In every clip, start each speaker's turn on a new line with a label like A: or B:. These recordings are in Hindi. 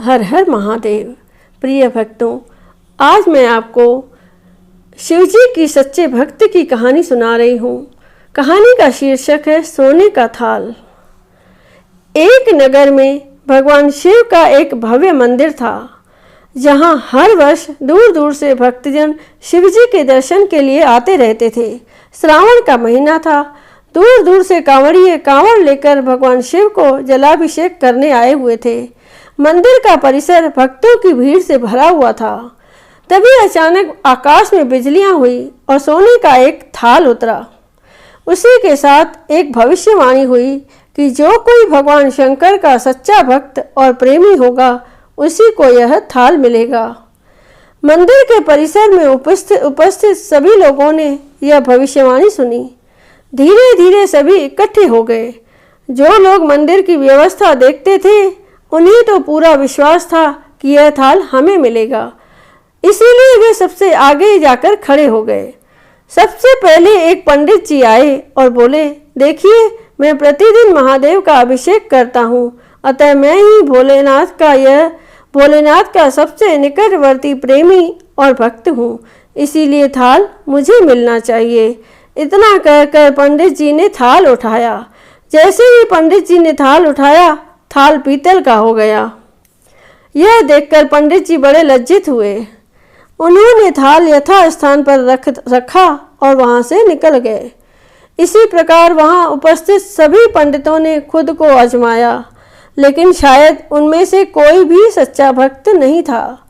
A: हर हर महादेव। प्रिय भक्तों, आज मैं आपको शिवजी की सच्चे भक्त की कहानी सुना रही हूँ। कहानी का शीर्षक है सोने का थाल। एक नगर में भगवान शिव का एक भव्य मंदिर था, जहाँ हर वर्ष दूर दूर से भक्तजन शिवजी के दर्शन के लिए आते रहते थे। श्रावण का महीना था। दूर दूर से कांवड़िए कांवड़ लेकर भगवान शिव को जलाभिषेक करने आए हुए थे। मंदिर का परिसर भक्तों की भीड़ से भरा हुआ था। तभी अचानक आकाश में बिजलियां हुई और सोने का एक थाल उतरा। उसी के साथ एक भविष्यवाणी हुई कि जो कोई भगवान शंकर का सच्चा भक्त और प्रेमी होगा, उसी को यह थाल मिलेगा। मंदिर के परिसर में उपस्थित सभी लोगों ने यह भविष्यवाणी सुनी। धीरे धीरे सभी इकट्ठे हो गए। जो लोग मंदिर की व्यवस्था देखते थे, उन्हें तो पूरा विश्वास था कि यह थाल हमें मिलेगा, इसीलिए वे सबसे आगे जाकर खड़े हो गए। सबसे पहले एक पंडित जी आए और बोले, देखिए, मैं प्रतिदिन महादेव का अभिषेक करता हूँ, अतः मैं ही भोलेनाथ का सबसे निकटवर्ती प्रेमी और भक्त हूँ, इसीलिए थाल मुझे मिलना चाहिए। इतना कहकर पंडित जी ने थाल उठाया। जैसे ही पंडित जी ने थाल उठाया, थाल पीतल का हो गया। यह देखकर पंडित जी बड़े लज्जित हुए। उन्होंने थाल यथा स्थान पर रखा और वहां से निकल गए। इसी प्रकार वहां उपस्थित सभी पंडितों ने खुद को आजमाया, लेकिन शायद उनमें से कोई भी सच्चा भक्त नहीं था।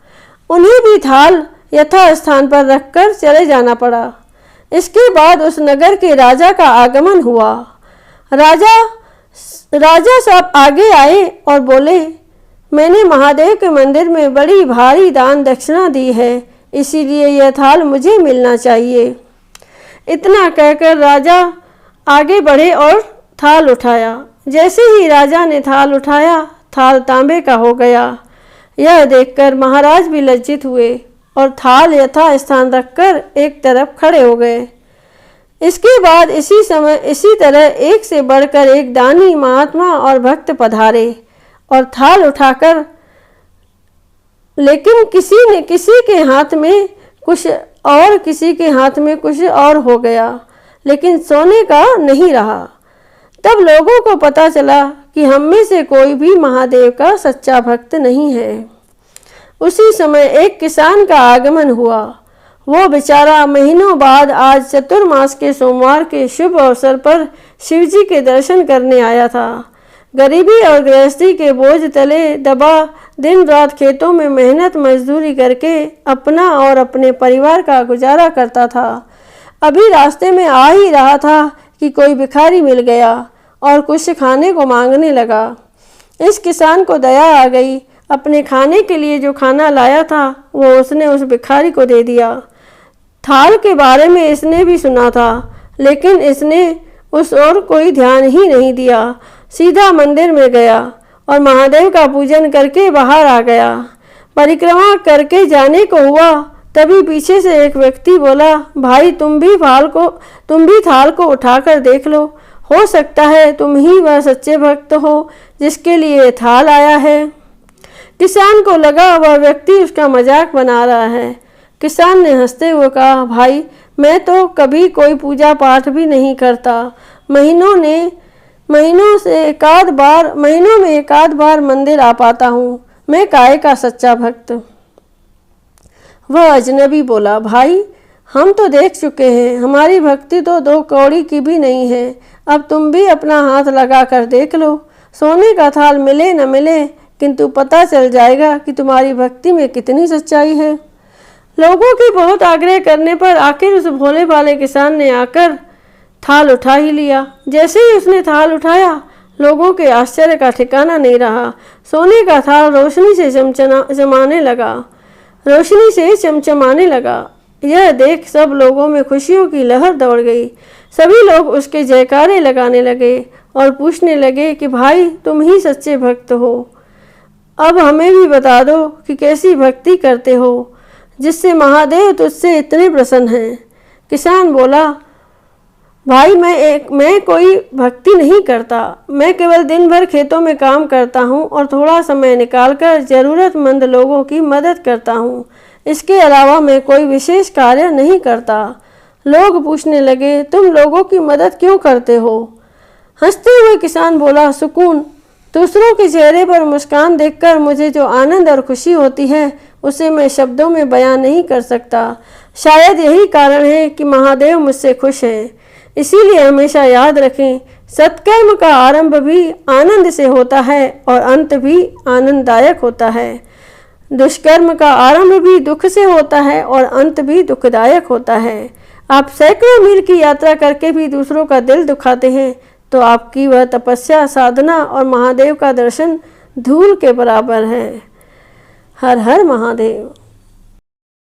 A: उन्हें भी थाल यथा स्थान पर रखकर चले जाना पड़ा। इसके बाद उस नगर के राजा का आगमन हुआ। राजा साहब आगे आए और बोले, मैंने महादेव के मंदिर में बड़ी भारी दान दक्षिणा दी है, इसीलिए यह थाल मुझे मिलना चाहिए। इतना कहकर राजा आगे बढ़े और थाल उठाया। जैसे ही राजा ने थाल उठाया, थाल तांबे का हो गया। यह देखकर महाराज भी लज्जित हुए और थाल यथा स्थान रखकर एक तरफ खड़े हो गए। इसके बाद इसी तरह एक से बढ़कर एक दानी, महात्मा और भक्त पधारे और थाल उठाकर, लेकिन किसी के हाथ में कुछ और, किसी के हाथ में कुछ और हो गया, लेकिन सोने का नहीं रहा। तब लोगों को पता चला कि हम में से कोई भी महादेव का सच्चा भक्त नहीं है। उसी समय एक किसान का आगमन हुआ। वो बेचारा महीनों बाद आज चतुर्मास के सोमवार के शुभ अवसर पर शिवजी के दर्शन करने आया था। गरीबी और गृहस्थी के बोझ तले दबा दिन रात खेतों में मेहनत मजदूरी करके अपना और अपने परिवार का गुजारा करता था। अभी रास्ते में आ ही रहा था कि कोई भिखारी मिल गया और कुछ खाने को मांगने लगा। इस किसान को दया आ गई। अपने खाने के लिए जो खाना लाया था, वो उसने उस भिखारी को दे दिया। थाल के बारे में इसने भी सुना था, लेकिन इसने उस ओर कोई ध्यान ही नहीं दिया। सीधा मंदिर में गया और महादेव का पूजन करके बाहर आ गया। परिक्रमा करके जाने को हुआ, तभी पीछे से एक व्यक्ति बोला, भाई तुम भी थाल को उठाकर देख लो, हो सकता है तुम ही वह सच्चे भक्त हो जिसके लिए थाल आया है। किसान को लगा वह व्यक्ति उसका मजाक बना रहा है। किसान ने हंसते हुए कहा, भाई मैं तो कभी कोई पूजा पाठ भी नहीं करता। महीनों में एकाध बार मंदिर आ पाता हूँ। मैं काहे का सच्चा भक्त। वह अजनबी बोला, भाई हम तो देख चुके हैं, हमारी भक्ति तो 2 कौड़ी की भी नहीं है। अब तुम भी अपना हाथ लगा कर देख लो। सोने का थाल मिले न मिले, किंतु पता चल जाएगा कि तुम्हारी भक्ति में कितनी सच्चाई है। लोगों के बहुत आग्रह करने पर आखिर उस भोले भाले किसान ने आकर थाल उठा ही लिया। जैसे ही उसने थाल उठाया, लोगों के आश्चर्य का ठिकाना नहीं रहा। सोने का थाल रोशनी से चमचमाने लगा। यह देख सब लोगों में खुशियों की लहर दौड़ गई। सभी लोग उसके जयकारे लगाने लगे और पूछने लगे कि भाई तुम ही सच्चे भक्त हो, अब हमें भी बता दो कि कैसी भक्ति करते हो जिससे महादेव तुझसे इतने प्रसन्न हैं। किसान बोला, भाई मैं कोई भक्ति नहीं करता। मैं केवल दिन भर खेतों में काम करता हूँ और थोड़ा समय निकालकर ज़रूरतमंद लोगों की मदद करता हूँ। इसके अलावा मैं कोई विशेष कार्य नहीं करता। लोग पूछने लगे, तुम लोगों की मदद क्यों करते हो? हंसते हुए किसान बोला, सुकून। दूसरों के चेहरे पर मुस्कान देखकर मुझे जो आनंद और खुशी होती है उसे मैं शब्दों में बयां नहीं कर सकता। शायद यही कारण है कि महादेव मुझसे खुश हैं। इसीलिए हमेशा याद रखें, सत्कर्म का आरंभ भी आनंद से होता है और अंत भी आनंददायक होता है। दुष्कर्म का आरंभ भी दुख से होता है और अंत भी दुखदायक होता है। आप सैकड़ों मील की यात्रा करके भी दूसरों का दिल दुखाते हैं तो आपकी वह तपस्या, साधना और महादेव का दर्शन धूल के बराबर है। हर हर महादेव।